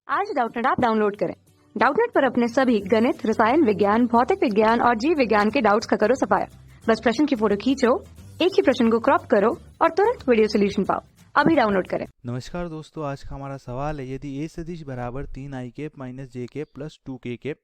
आज Doubtnut app download करें। Doubtnut पर अपने सभी गणित, रसायन विज्ञान, भौतिक विज्ञान और जीव विज्ञान के डाउट्स का करो सफाया। बस प्रश्न की फोटो खींचो, एक ही प्रश्न को क्रॉप करो और तुरंत वीडियो सोल्यूशन पाओ। अभी डाउनलोड करें। नमस्कार दोस्तों, आज का हमारा सवाल है, यदि a सदिश बराबर 3i cap minus j cap plus 2k cap,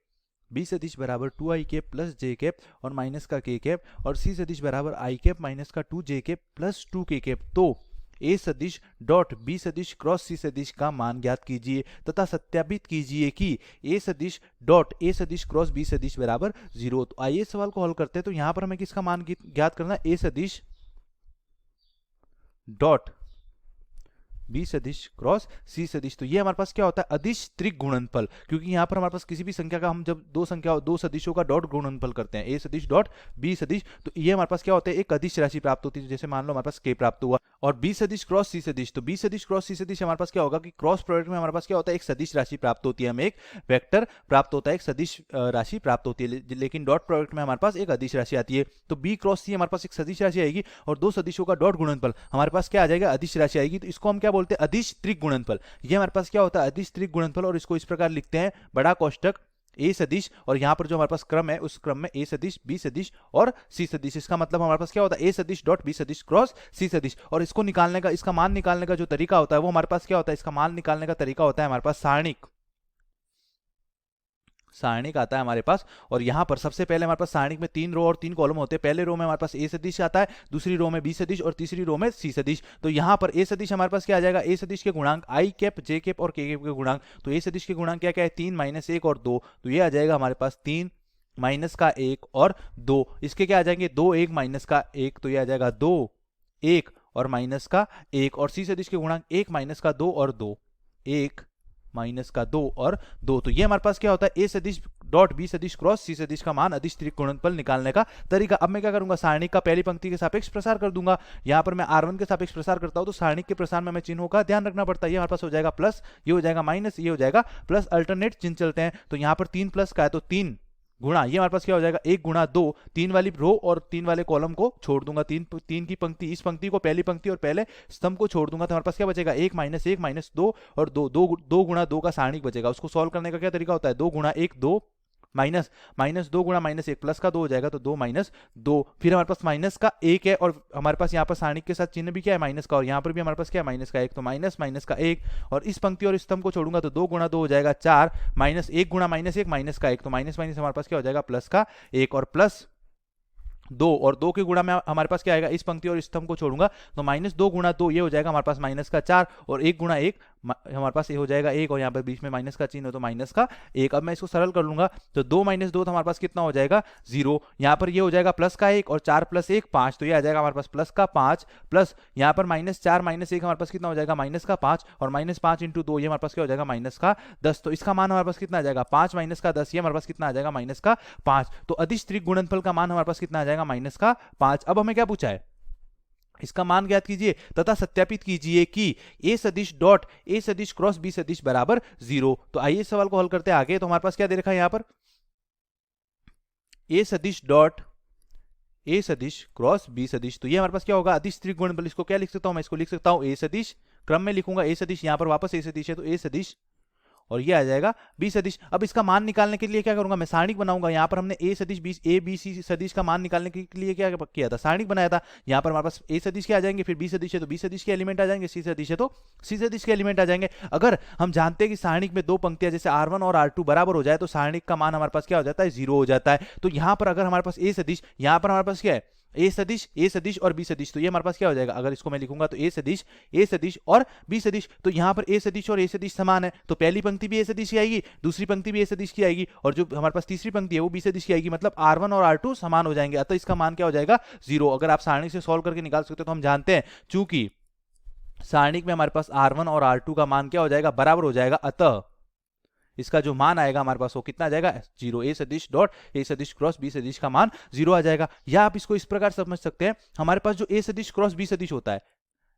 b सदिश बराबर 2i cap plus j cap और माइनस का k कैप और c सदिश बराबर i कैप माइनस का 2j cap plus 2k cap, तो a सदिश डॉट b सदिश क्रॉस c सदिश का मान ज्ञात कीजिए तथा सत्यापित कीजिए कि a सदिश डॉट a सदिश क्रॉस b सदिश बराबर 0। तो आइए सवाल को हल करते हैं। तो यहां पर हमें किसका मान ज्ञात करना है, a सदिश डॉट b सदिश क्रॉस c सदिश। तो ये हमारे पास क्या होता है, अदिश त्रिक गुणनफल, क्योंकि यहाँ पर हमारे पास किसी भी संख्या का हम जब दो सदिशों का डॉट गुणनफल करते हैं, a सदिश डॉट b सदिश, तो ये हमारे पास क्या होता है, एक अदिश राशि प्राप्त होती है। जैसे मान लो हमारे पास k प्राप्त हुआ और b सदिश क्रॉस c सदिश, तो b सदिश क्रॉस c सदिश हमारे पास क्या होगा कि क्रॉस प्रोडक्ट में हमारे पास क्या होता है, एक सदिश राशि प्राप्त होती है, हमें एक वेक्टर प्राप्त होता है, एक सदिश राशि प्राप्त होती है, लेकिन डॉट प्रोडक्ट में हमारे पास एक अदिश राशि आती है। तो b क्रॉस c हमारे पास एक सदिश राशि आएगी और दो सदिशों का डॉट गुणनफल हमारे पास क्या आ जाएगा, अदिश राशि आएगी। तो इसको हम क्या बोलते हैं, अदिश त्रिक गुणनफल। ये हमारे पास क्या होता है, अदिश त्रिक गुणनफल, और इसको इस प्रकार लिखते हैं, बड़ा कोष्टक a सदिश और यहां पर जो हमारे पास क्रम है उस क्रम में a सदिश, b सदिश और c सदिश। इसका मतलब हमारे पास क्या होता है, a सदिश डॉट b सदिश क्रॉस c सदिश। और इसको निकालने का, इसका मान निकालने का जो तरीका होता है वो हमारे पास क्या होता है, इसका मान निकालने का तरीका होता है हमारे पास सारणिक आता है हमारे पास। और यहां पर सबसे पहले हमारे पास सारणिक में 3 रो और 3 कॉलम होते हैं। पहले रो में हमारे पास a सदिश आता है, दूसरी रो में b सदिश और तीसरी रो में c सदिश। तो यहां पर a सदिश हमारे पास क्या आ जाएगा, a सदिश के गुणांक i कैप, j कैप और k कैप के गुणांक। तो a सदिश के गुणांक क्या क्या है, 3 माइनस 1 और 2। तो ये आ जाएगा हमारे पास 3 माइनस का 1 और 2। इसके क्या आ जाएंगे, 2 1 माइनस का 1, तो ये आ जाएगा 2 1 और माइनस का 1। और c सदिश के गुणांक 1 माइनस का 2 और 2, 1 माइनस का 2 और 2। तो ये हमारे पास क्या होता है, a सदिश डॉट b सदिश क्रॉस c सदिश का मान अदिश त्रिक गुणनफल निकालने का तरीका। अब मैं क्या करूंगा, सारणिक का पहली पंक्ति के सापेक्ष प्रसार कर दूंगा। यहां पर मैं r1 के सापेक्ष प्रसार करता हूं, तो सारणिक के प्रसार में हमें चिन्हों का ध्यान रखना पड़ता है। ये हमारे पास हो जाएगा प्लस, ये हो जाएगा माइनस, ये हो जाएगा प्लस, अल्टरनेट चिन्ह चलते हैं। तो यहां पर 3 प्लस का है, तो 3 गुणा, ये हमारे पास क्या हो जाएगा, 1 गुणा 2, 3 वाली रो और 3 वाले कॉलम को छोड़ दूंगा, 3 की पंक्ति, इस पंक्ति को, पहली पंक्ति और पहले स्तंभ को छोड़ दूंगा। तो हमारे पास क्या बचेगा, 1 माइनस 2 और 2 गुणा 2 का सारणिक बचेगा। उसको सॉल्व करने का क्या तरीका होता है, 2 गुणा 1 2 माइनस 2 गुणा माइनस 1 प्लस का 2 हो जाएगा, तो 2 माइनस 2। फिर हमारे पास माइनस का 1 है और हमारे पास यहाँ पर सारणिक के साथ चिन्ह भी क्या है, माइनस का, और यहाँ पर भी हमारे पास क्या है, माइनस का 1। तो माइनस का 1 और इस पंक्ति और इस स्तंभ को छोड़ूंगा, तो 2 गुणा 2 हो जाएगा 4, माइनस 1 गुणा माइनस 1 माइनस का 1, तो माइनस हमारे पास क्या हो जाएगा, प्लस का 1 और प्लस 2 और 2 के गुणा में हमारे पास क्या आएगा, इस पंक्ति और इस स्तंभ को छोड़ूंगा, तो माइनस 2 गुणा 2 ये हो जाएगा हमारे पास माइनस का 4 और 1 गुणा 1 हमारे पास ये हो जाएगा 1 और यहाँ पर बीच में माइनस का चिन्ह हो, तो माइनस का 1। अब मैं इसको सरल कर लूंगा, तो 2 माइनस 2 तो हमारे पास कितना हो जाएगा, 0। यहाँ पर ये हो जाएगा प्लस का 1 और 4 प्लस 1 5, तो ये आ जाएगा हमारे पास प्लस का 5 प्लस यहाँ पर माइनस 4 माइनस 1 हमारे पास कितना हो जाएगा, माइनस का 5 और माइनस 5 इंटू 2 ये हमारे पास क्या हो जाएगा, माइनस का 10। तो इसका मान हमारे पास कितना आ जाएगा, 5 माइनस का 10, ये हमारे पास कितना आ जाएगा, माइनस का 5। तो अदिश त्रिक गुणनफल का मान हमारे पास कितना आ जाएगा, माइनस का 5। अब हमें क्या पूछा है, इसका मान ज्ञात कीजिए तथा सत्यापित कीजिए कि a सदिश डॉट a सदिश क्रॉस b सदिश बराबर 0। तो आइए सवाल को हल करते हैं आगे। तो हमारे पास क्या दे रखा है यहाँ पर, a सदिश डॉट a सदिश क्रॉस b सदिश। तो ये हमारे पास क्या होगा, अदिश त्रिक गुणनफल। इसको क्या लिख सकता हूं, मैं इसको लिख सकता हूं a सदिश, क्रम में लिखूंगा a सदिश, यहां पर वापस a सदिश है तो a सदिश और ये आ जाएगा b सदिश। अब इसका मान निकालने के लिए क्या करूंगा, मैं सारणिक बनाऊंगा। यहाँ पर हमने a सदिश a b c सदिश का मान निकालने के लिए क्या किया था, सारणिक बनाया था। यहाँ पर हमारे पास a सदिश के आ जाएंगे, फिर b सदिश है तो b सदिश के एलिमेंट आ जाएंगे, c सदिश है तो c सदिश के एलिमेंट आ जाएंगे। अगर हम जानते हैं कि सारणिक में दो पंक्तियां जैसे r1 और r2 बराबर हो जाए तो सारणिक का मान हमारे पास क्या हो जाता है, 0 हो जाता है। तो यहाँ पर अगर हमारे पास a सदिश, यहाँ पर हमारे पास क्या है, a सदिश और b सदिश, तो ये हमारे पास क्या हो जाएगा, अगर इसको मैं लिखूंगा तो a सदिश और b सदिश। तो यहाँ पर a सदिश और a सदिश समान है, तो पहली पंक्ति भी a सदिश की आएगी, दूसरी पंक्ति भी a सदिश की आएगी, और जो हमारे पास तीसरी पंक्ति है वो b सदिश की आएगी। मतलब r1 और r2 समान हो जाएंगे, अतः इसका मान क्या हो जाएगा, 0। अगर आप सारणिक से सॉल्व करके निकाल सकते हो तो हम जानते हैं, चूंकि सारणिक में हमारे पास r1 और r2 का मान क्या हो जाएगा, बराबर हो जाएगा, अतः इसका जो मान आएगा हमारे पास वो कितना आ जाएगा, 0। a सदिश डॉट a सदिश क्रॉस b सदिश का मान 0 आ जाएगा। या आप इसको इस प्रकार समझ सकते हैं, हमारे पास जो a सदिश क्रॉस b सदिश होता है,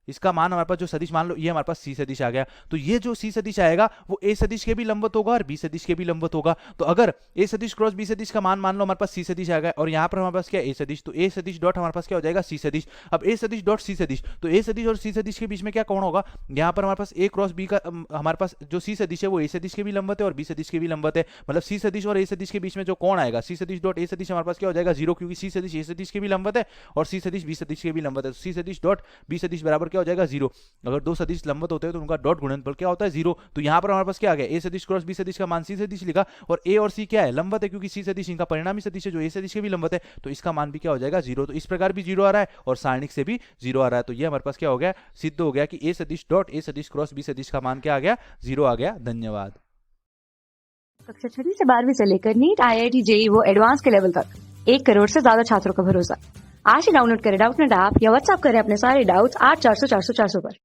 इसका मान हमारे पास जो सदिश मान लो ये हमारे पास सी सदिश आ गया, तो ये जो सी सदिश आएगा वो ए सदिश के भी लंबवत होगा और बी सदिश के भी लंबवत होगा। तो अगर ए सदिश क्रॉस बी सदिश का मान लो हमारे पास सी सदिश आ गया और यहाँ पर हमारे पास क्या ए सदिश, तो ए सदिश डॉट हमारे पास क्या हो जाएगा सी सदिश। अब ए सदिश डॉट सी सदिश, तो ए सदिश और सी सदिश के बीच में क्या कोण होगा, यहाँ पर हमारे पास ए क्रॉस बी का हमारे पास जो सी सदिश है वो ए सदिश के भी लंबवत है और बी सदिश के भी लंबवत है, मतलब सी सदिश और ए सदिश के बीच में जो कोण आएगा सी सदिश डॉट ए सदिश हमारे पास क्या हो जाएगा जीरो, क्योंकि सी सदिश ए सदिश के भी लंबवत है और सी सदिश बी सदिश के भी लंबवत है। तो सी सदिश डॉट बी सदिश बराबर क्या हो जाएगा जीरो। अगर दो सदिश लंबवत होते हैं तो उनका डॉट गुणनफल क्या होता है जीरो। तो यहाँ पर हमारे पास क्या आ गया, ए सदिश क्रॉस बी सदिश का मान सी सदिश लिखा और ए और सी क्या है लंबवत है, क्योंकि सी सदिश इनका परिणामी सदिश है जो ए सदिश के भी लंबवत है, तो इसका मान भी क्या हो जाएगा जीरो। तो इस प्रकार भी जीरो आ रहा है और सारणिक से भी जीरो आ रहा है। तो ये हमारे पास क्या हो गया, सिद्ध हो गया कि ए सदिश डॉट ए सदिश क्रॉस बी सदिश का मान क्या आ गया, जीरो आ गया। धन्यवाद। कक्षा 6वीं से 12वीं से लेकर नीट, IIT, JEE वो एडवांस के लेवल तक 1 करोड़ से ज्यादा छात्रों का भरोसा। आज ही डाउनलोड करें डाउटनेट ऐप या व्हाट्सएप करें अपने सारे डाउट्स 8400 400 400 पर।